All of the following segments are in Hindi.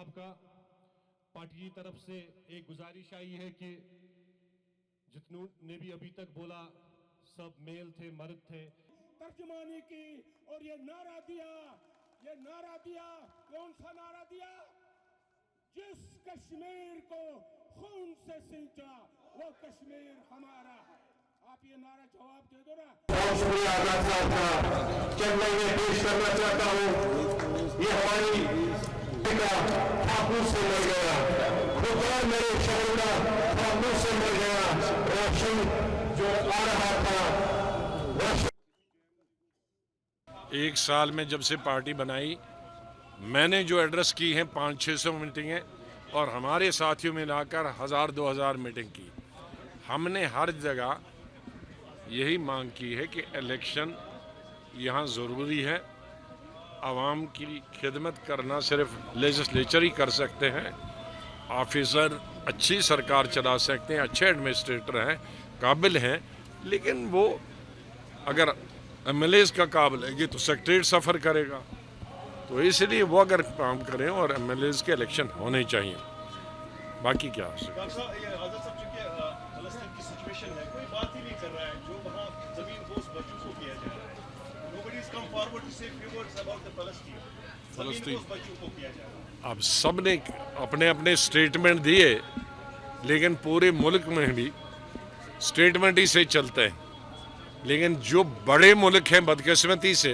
साहब का पार्टी की तरफ से एक गुजारिश आई है कि जितनों ने भी अभी तक बोला सब मेल थे, मर्द थे। तर्जुमानी की और ये नारा दिया, कौन सा नारा दिया? जिस कश्मीर को खून से सींचा वो कश्मीर हमारा। आप ये नारा जवाब दे दो ना। बहुत शुक्रिया आजाद साहब का। चंद मैं पेश करना चाहता हूँ, ये हमारी ठाकुर से मिल गया, खुदा मेरे शहर का ठाकुर से मिल गया। रोशन जो आ रहा था, एक साल में जब से पार्टी बनाई, मैंने जो एड्रेस की हैं 500-600 मीटिंगें और हमारे साथियों मिलाकर 1000-2000 मीटिंग की। हमने हर जगह यही मांग की है कि इलेक्शन यहाँ ज़रूरी है। आवाम की खिदमत करना सिर्फ लेजिस्लेचर ही कर सकते हैं। ऑफिसर अच्छी सरकार चला सकते हैं, अच्छे एडमिनिस्ट्रेटर हैं, काबिल हैं, लेकिन वो अगर एमएलएज़ का काबिल है तो सेक्रेटरीट सफ़र करेगा। तो इसलिए वो अगर काम करें और एमएलएज़ के इलेक्शन होने चाहिए, बाकी क्या हो सकता है। अब सब ने अपने अपने स्टेटमेंट दिए, लेकिन पूरे मुल्क में भी स्टेटमेंट ही से चलते हैं। लेकिन जो बड़े मुल्क हैं बदकिस्मती से,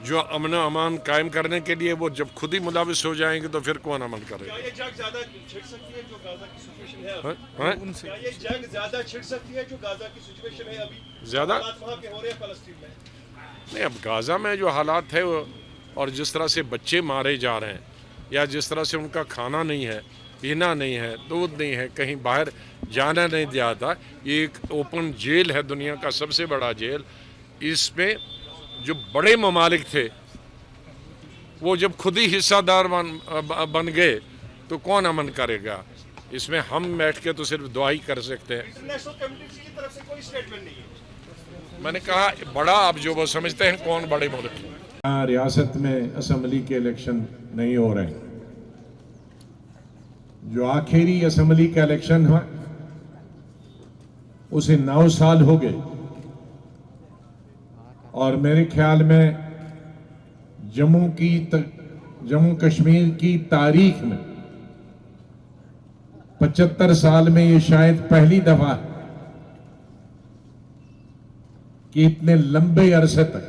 जो अमन अमान कायम करने के लिए वो जब खुद ही मुलाविस हो जाएंगे तो फिर कौन अमन करेगा? क्या ये जंग ज़्यादा छिड़ सकती है जो गाजा की सिचुएशन है अभी? क्या ये जंग ज़्यादा छिड़ सकती है जो गाजा की सिचुएशन है अभी? ज़्यादा वहाँ पे हो रहे हैं फ़लस्तीन में। नहीं, अब गाजा में जो हालात है और जिस तरह से बच्चे मारे जा रहे हैं, या जिस तरह से उनका खाना नहीं है, पीना नहीं है, दूध नहीं है, कहीं बाहर जाना नहीं दिया था। ये एक ओपन जेल है, दुनिया का सबसे बड़ा जेल। इसमें जो बड़े ममालिक थे वो जब खुद ही हिस्सादार बन गए तो कौन अमन करेगा? इसमें हम बैठ के तो सिर्फ दुआ ही कर सकते हैं। इंटरनेशनल कम्युनिटी की तरफ से कोई स्टेटमेंट नहीं है। मैंने कहा बड़ा, आप जो वो समझते हैं कौन बड़े मुल्क हैं। रियासत में असेंबली के इलेक्शन नहीं हो रहे। जो आखिरी असेंबली का इलेक्शन हुआ उसे 9 साल हो गए, और मेरे ख्याल में जम्मू कश्मीर की तारीख में 75 साल में ये शायद पहली दफा है कि इतने लंबे अरसे तक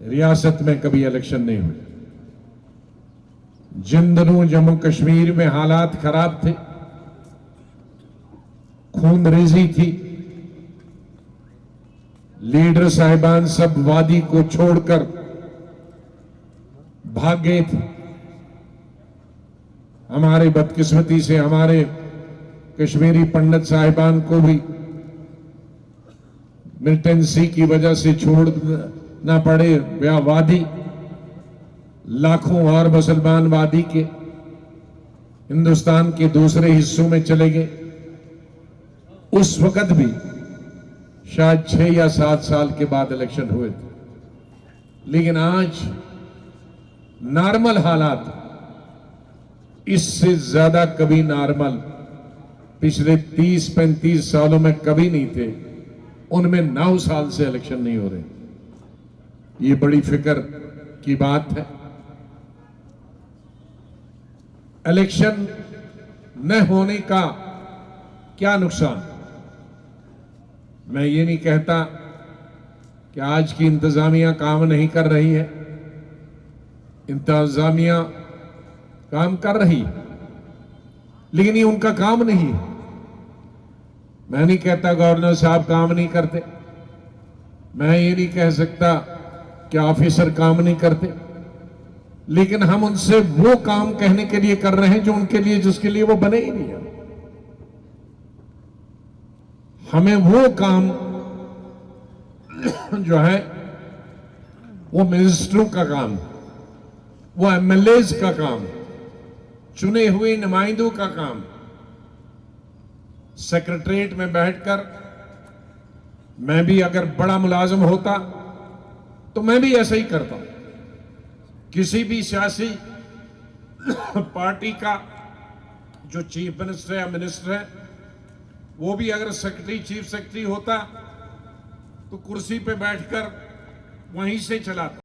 रियासत में कभी इलेक्शन नहीं हुए। जिन दिनों जम्मू कश्मीर में हालात खराब थे, खूनरेजी थी, लीडर साहिबान सब वादी को छोड़कर भाग गए थे। हमारे बदकिस्मती से हमारे कश्मीरी पंडित साहिबान को भी मिलिटेंसी की वजह से छोड़ना पड़े। वादी लाखों और मुसलमान वादी के हिंदुस्तान के दूसरे हिस्सों में चले गए। उस वक्त भी शायद 6 या 7 साल के बाद इलेक्शन हुए थे। लेकिन आज नॉर्मल हालात, इससे ज्यादा कभी नॉर्मल पिछले 30-35 सालों में कभी नहीं थे। उनमें 9 साल से इलेक्शन नहीं हो रहे। ये बड़ी फिक्र की बात है। इलेक्शन न होने का क्या नुकसान? मैं ये नहीं कहता कि आज की इंतजामिया काम नहीं कर रही है। इंतजामिया काम कर रही है, लेकिन ये उनका काम नहीं है। मैं नहीं कहता गवर्नर साहब काम नहीं करते, मैं ये नहीं कह सकता कि ऑफिसर काम नहीं करते, लेकिन हम उनसे वो काम कहने के लिए कर रहे हैं जो उनके लिए, जिसके लिए वो बने ही नहीं है। हमें वो काम जो है वो मिनिस्टरों का काम, वो एमएलएज का काम, चुने हुए नुमाइंदों का काम, सेक्रेटरीट में बैठकर मैं भी अगर बड़ा मुलाजिम होता तो मैं भी ऐसा ही करता। किसी भी सियासी पार्टी का जो चीफ मिनिस्टर या मिनिस्टर है वो भी अगर सेक्रेटरी चीफ सेक्रेटरी होता तो कुर्सी पे बैठकर वहीं से चलाता।